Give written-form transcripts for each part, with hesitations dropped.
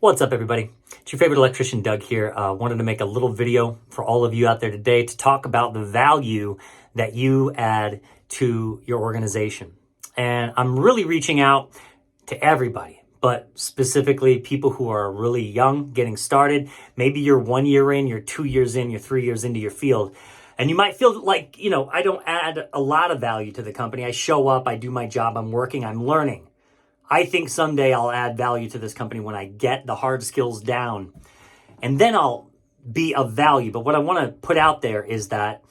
What's up, everybody? It's your favorite electrician, Doug here. Wanted to make a little video for all of you out there today to talk about the value that you add to your organization. And I'm really reaching out to everybody, but specifically people who are really young, getting started. Maybe you're 1 year in, you're 2 years in, you're 3 years into your field. And you might feel like, I don't add a lot of value to the company. I show up, I do my job, I'm working, I'm learning. I think someday I'll add value to this company when I get the hard skills down, and then I'll be of value. But what I want to put out there is that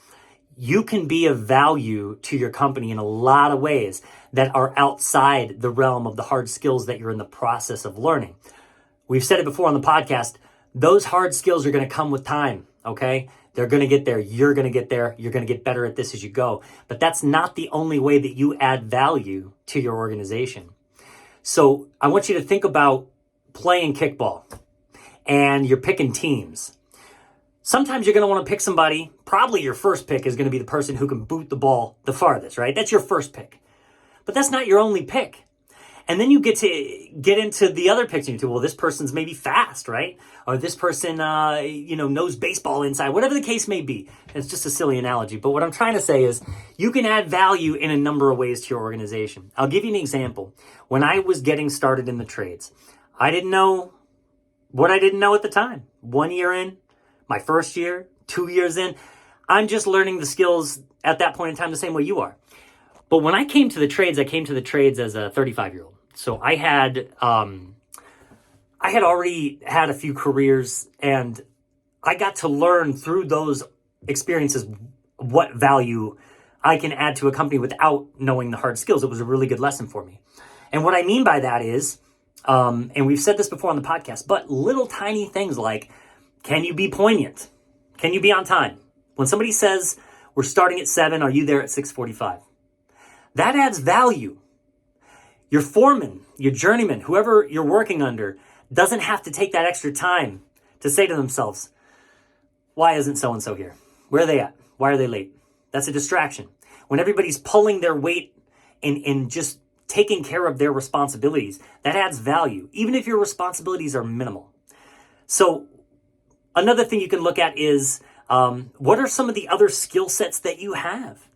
you can be of value to your company in a lot of ways that are outside the realm of the hard skills that you're in the process of learning. We've said it before on the podcast, those hard skills are going to come with time, okay? They're going to get there. You're going to get there. You're going to get better at this as you go. But that's not the only way that you add value to your organization. So I want you to think about playing kickball and you're picking teams. Sometimes you're going to want to pick somebody. Probably your first pick is going to be the person who can boot the ball the farthest, right? That's your first pick. But that's not your only pick. And then you get into the other picks and you well, this person's maybe fast, right? Or this person, knows baseball inside, whatever the case may be. It's just a silly analogy. But what I'm trying to say is you can add value in a number of ways to your organization. I'll give you an example. When I was getting started in the trades, I didn't know what I didn't know at the time. 1 year in, my first year, 2 years in, I'm just learning the skills at that point in time the same way you are. But when I came to the trades, I came to the trades as a 35-year-old. So I had already had a few careers, and I got to learn through those experiences what value I can add to a company without knowing the hard skills. It was a really good lesson for me. And what I mean by that is, and we've said this before on the podcast, but little tiny things like, can you be poignant? Can you be on time? When somebody says, we're starting at 7, are you there at 6:45? That adds value. Your foreman, your journeyman, whoever you're working under, doesn't have to take that extra time to say to themselves, why isn't so-and-so here? Where are they at? Why are they late? That's a distraction. When everybody's pulling their weight in just taking care of their responsibilities, that adds value, even if your responsibilities are minimal. So another thing you can look at is, what are some of the other skill sets that you have?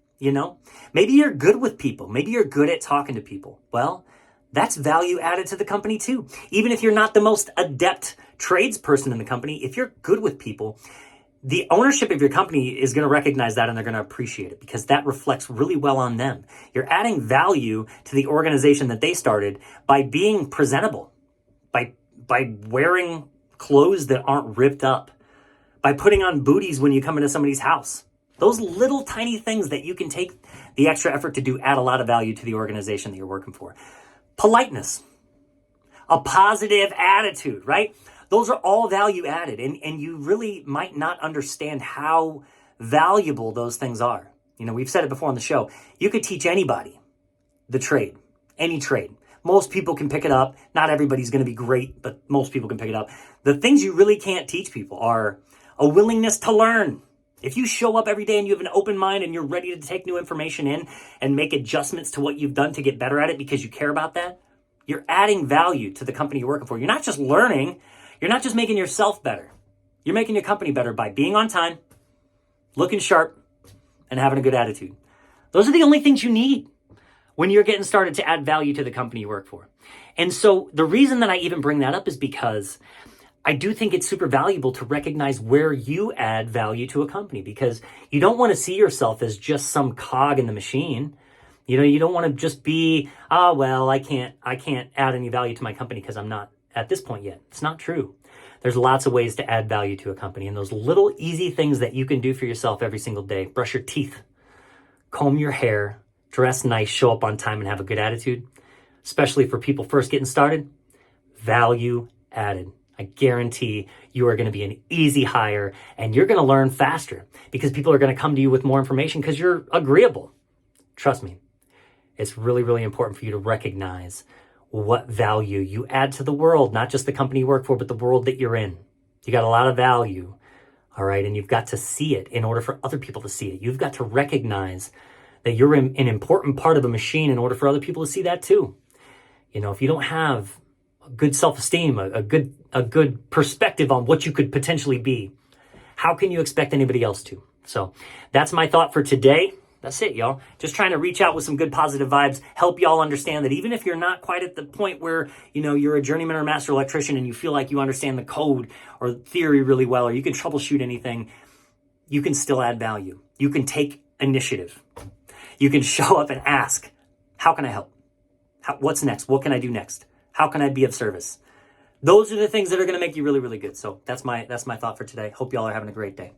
Maybe you're good with people. Maybe you're good at talking to people. Well, that's value added to the company too. Even if you're not the most adept tradesperson in the company, if you're good with people, the ownership of your company is going to recognize that and they're going to appreciate it because that reflects really well on them. You're adding value to the organization that they started by being presentable, by wearing clothes that aren't ripped up, by putting on booties when you come into somebody's house. Those little tiny things that you can take the extra effort to do add a lot of value to the organization that you're working for. Politeness, a positive attitude, right? Those are all value added, and you really might not understand how valuable those things are. We've said it before on the show. You could teach anybody the trade, any trade. Most people can pick it up. Not everybody's going to be great, but most people can pick it up. The things you really can't teach people are a willingness to learn. If you show up every day and you have an open mind and you're ready to take new information in and make adjustments to what you've done to get better at it because you care about that, you're adding value to the company you're working for. You're not just learning. You're not just making yourself better. You're making your company better by being on time, looking sharp, and having a good attitude. Those are the only things you need when you're getting started to add value to the company you work for. And so the reason that I even bring that up is because I do think it's super valuable to recognize where you add value to a company because you don't want to see yourself as just some cog in the machine. You don't want to just be, I can't add any value to my company because I'm not at this point yet. It's not true. There's lots of ways to add value to a company, and those little easy things that you can do for yourself every single day. Brush your teeth, comb your hair, dress nice, show up on time, and have a good attitude, especially for people first getting started. Value added. I guarantee you are going to be an easy hire and you're going to learn faster because people are going to come to you with more information because you're agreeable. Trust me, it's really, really important for you to recognize what value you add to the world, not just the company you work for, but the world that you're in. You got a lot of value, all right? And you've got to see it in order for other people to see it. You've got to recognize that you're an important part of a machine in order for other people to see that too. If you don't have good self-esteem, a good a good perspective on what you could potentially be, how can you expect anybody else to? So that's my thought for today. That's it, y'all. Just trying to reach out with some good positive vibes, help y'all understand that even if you're not quite at the point where, you're a journeyman or master electrician and you feel like you understand the code or theory really well, or you can troubleshoot anything, you can still add value. You can take initiative. You can show up and ask, how can I help? What's next? What can I do next? How can I be of service? Those are the things that are going to make you really, really good. So that's my thought for today. Hope y'all are having a great day.